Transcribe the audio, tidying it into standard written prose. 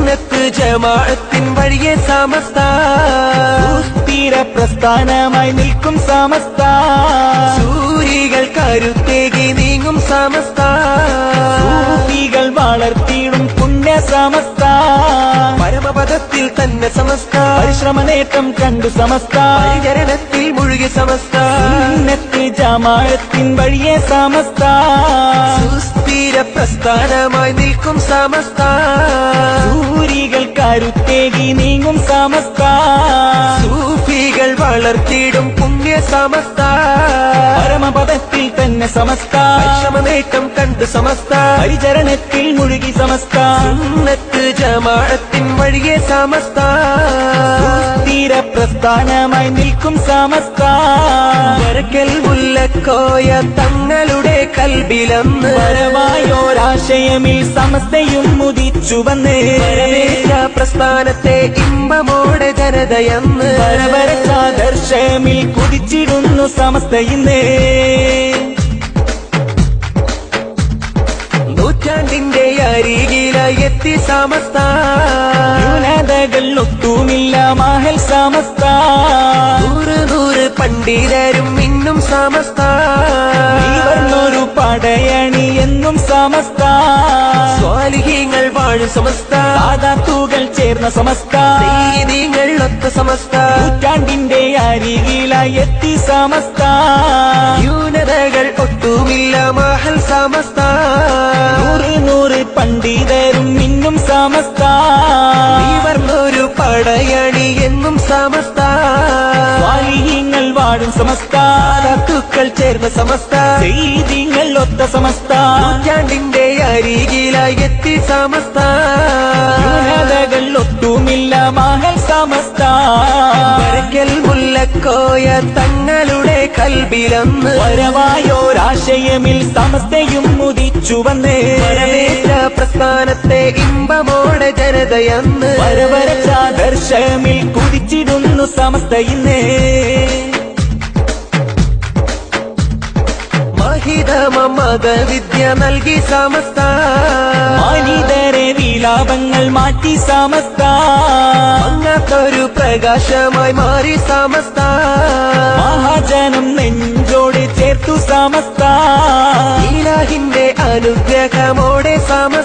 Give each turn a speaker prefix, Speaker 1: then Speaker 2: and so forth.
Speaker 1: സുന്നത്ത് ജമാഅത്തിൻ വഴിയെ സമസ്ത
Speaker 2: സുസ്ഥിര പ്രസ്ഥാനമായി നിൽക്കും സമസ്ത
Speaker 1: സൂരികൾ കരുത്തേകി നീങ്ങും സമസ്ത
Speaker 2: സൂഫികൾ വളർത്തിയിടും പുണ്യ സമസ്ത
Speaker 1: പരമപദത്തിൽ തന്നെ സമസ്ത
Speaker 2: പരിശ്രമ നേട്ടം കണ്ടു സമസ്ത
Speaker 1: പരിചരണത്തിൽ മുഴുകി സമസ്ത
Speaker 2: സുന്നത്ത് ജമാഅത്തിൻ വഴിയെ സമസ്ത
Speaker 1: സുസ്ഥിര പ്രസ്ഥാനമായി നിൽക്കും സമസ്ത
Speaker 2: സൂരികൾ കരുത്തേകി നീങ്ങും സമസ്ത
Speaker 1: സൂഫികൾ വളർത്തിയിടും പുണ്യ സമസ്ത
Speaker 2: പരമപദത്തിൽ തന്നെ സമസ്ത
Speaker 1: പരിശ്രമ നേട്ടം കണ്ടു സമസ്ത
Speaker 2: പരിചരണത്തിൽ മുഴുകി സമസ്ത
Speaker 1: സുന്നത്ത് ജമാഅത്തിൻ വഴിയെ സമസ്ത
Speaker 2: സുസ്ഥിര പ്രസ്ഥാനമായി നിൽക്കും സമസ്ത
Speaker 1: വരക്കൽ മുല്ലക്കോയ തങ്ങളുടെ കൽബിലന്ന്
Speaker 2: പരമായോരാശയമിൽ സമസ്തയും മുദിച്ചു വന്ന്
Speaker 1: വരവേറ്റ പ്രസ്ഥാനത്തെ ഇമ്പമോടെ ജനതയെന്ന്
Speaker 2: പരവരച്ചാദർശമിൽ കുതിച്ചിടുന്നു സമസ്ത ഇന്ന്
Speaker 1: നൂറ്റാണ്ടിന്റെ അരികിലായി എത്തി സമസ്ത
Speaker 2: ന്യൂനതകൾ ഒട്ടുമില്ല മാഹൽ സമസ്ത
Speaker 1: നൂറ് പണ്ഡിതരും ഇന്നും സമസ്ത
Speaker 2: ഇവർന്നൊരു പടയണി എന്നും സമസ്ത
Speaker 1: സ്വാലിഹീങ്ങൾ വാഴും സമസ്ത
Speaker 2: സാദാത്തുകൾ ചേർന്ന സമസ്ത
Speaker 1: സയ്യിദീങ്ങൾ ഒത്ത സമസ്ത
Speaker 2: നൂറ്റാണ്ടിന്റെ അരികിലായി എത്തി സമസ്ത
Speaker 1: ന്യൂനതകൾ ഒട്ടുമില്ല മഹൽ സമസ്ത
Speaker 2: നൂറ് പണ്ഡിതരും ഇന്നും സമസ്ത
Speaker 1: ഇവർന്നൊരു പടയണി എന്നും സമസ്ത
Speaker 2: സ്വാലിഹീങ്ങൾ വാഴും സമസ്ത
Speaker 1: സാദാത്തുക്കൾ ചേർന്ന സമസ്ത
Speaker 2: സയ്യിദീങ്ങൾ ഒത്ത സമസ്ത
Speaker 1: നൂറ്റാണ്ടിന്റെ അരികിലായി എത്തി സമസ്ത
Speaker 2: ന്യൂനതകൾ ഒട്ടുമില്ല മഹൽ സമസ്ത
Speaker 1: വരക്കൽ മുല്ലക്കോയ തങ്ങളുടെ കൽബിലന്ന്
Speaker 2: പരമായോരാശയമിൽ സമസ്തയും മുദിച്ചു വന്ന്
Speaker 1: വരവേറ്റ പ്രസ്ഥാനത്തെ ഇമ്പമോടെ ജനതയെന്ന്
Speaker 2: പരവരച്ചാദർശമിൽ കുതിച്ചിടുന്നു സമസ്ത ഇന്ന്
Speaker 1: മഹിതമ മതവിദ്യ നൽകി സമസ്ത
Speaker 2: മനിതരെ വിലാപങ്ങൾ മാറ്റി സമസ്ത
Speaker 1: അങ്ങത്തൊരു പ്രകാശമായി മാറി സമസ്ത
Speaker 2: മഹാജനം നെഞ്ചോട് ചേർത്തു സമസ്ത
Speaker 1: ഇലാഹിന്റെ അനുഗ്രഹമോടെ സമസ്ത